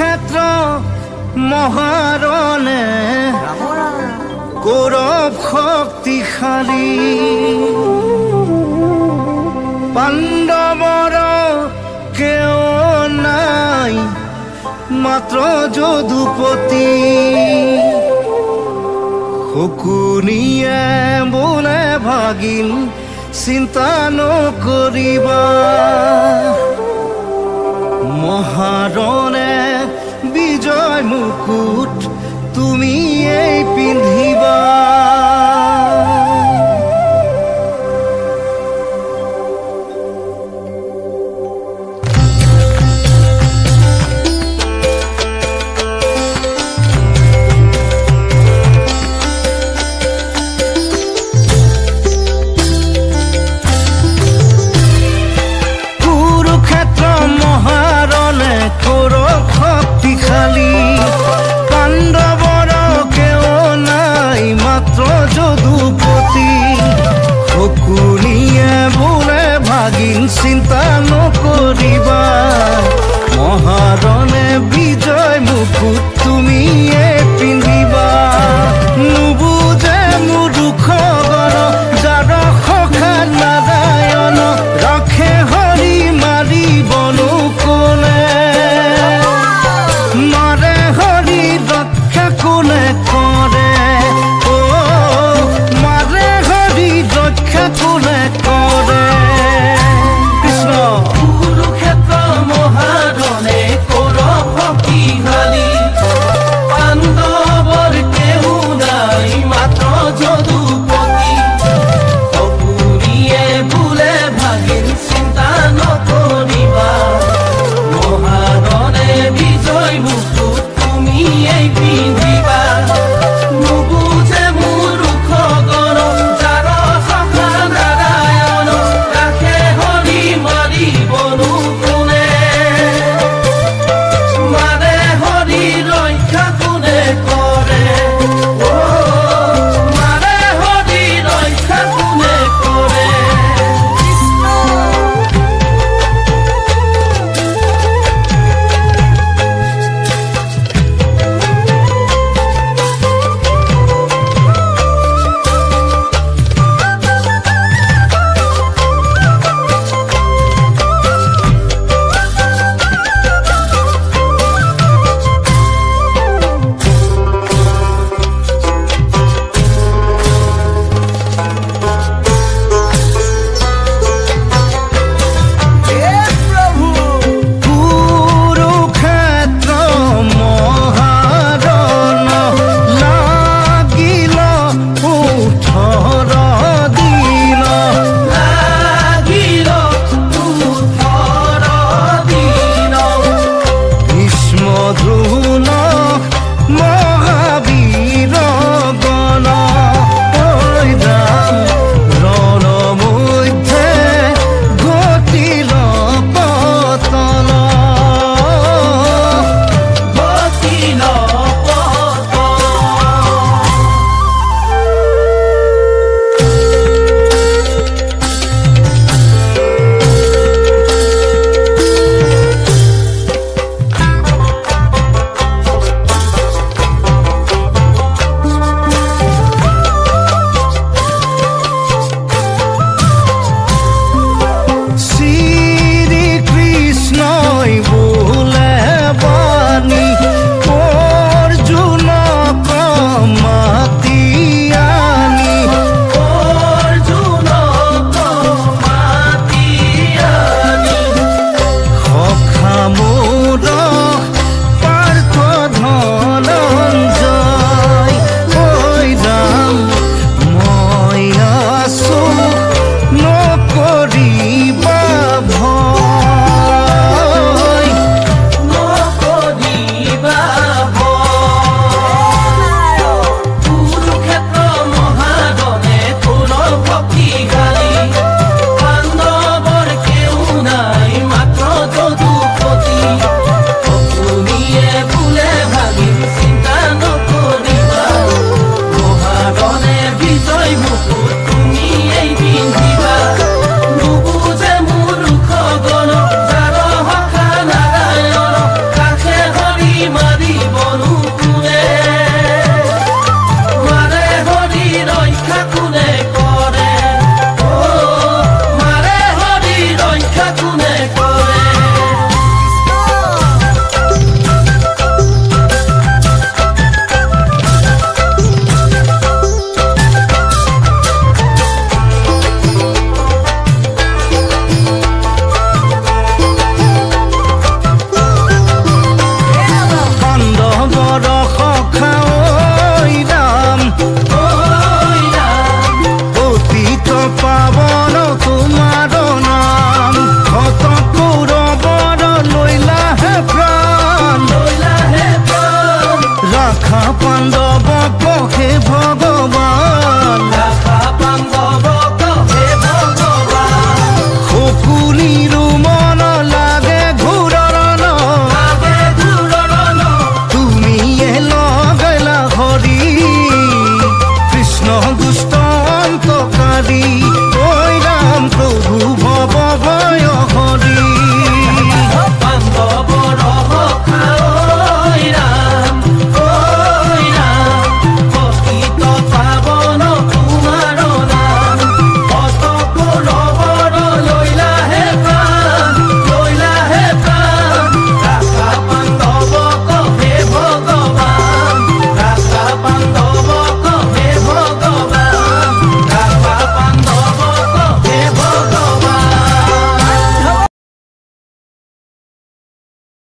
কুৰুক্ষেত্ৰ মহাৰণে কৌৰৱ শক্তিশালী পাণ্ডৱৰ কেও নাই মাত্ৰ যদুপতি শকুনিয়ে বোলে ভাগিন চিন্তা নকৰিবা মহাৰণে বিজয় মুকুট তুমিয়েই পিন্ধিবা পাণ্ডৱৰ কেও নাই মাত্ৰ যদুপতি শকুনিয়ে বোলে ভাগিন চিন্তা নকৰিবা মহাৰণে বিজয় মুকুট তুমিয়ে পিন্ধিবা নুবুজে মোৰ দুখ গৰ যাৰ সখা নাৰায়ণ ৰাখে হৰি মাৰিবনো কোনে মাৰে হৰি ৰক্ষা কোনে কৰে ও মাৰে হৰি ৰক্ষা কোনে কৰে কৃষ্ণ কুৰুক্ষেত্ৰ মহাৰণে কৌৰৱ শক্তিশালী পাণ্ডৱৰ কেও নাই মাত্ৰ যদুপতি শকুনিয়ে বোলে ভাগিন চিন্তা নকৰিবা মহাৰণে বিজয় মুকুট তুমিয়েই পিন্ধিবা নুবুজে মোৰ দুখ গৰ যাৰ সখা নাৰায়ণ ৰাখে হৰি মাৰিবনো কোনে মাৰে হৰি ৰক্ষা কোনে কৰে ও মাৰে হৰি ৰক্ষা কোনে কৰে পাণ্ড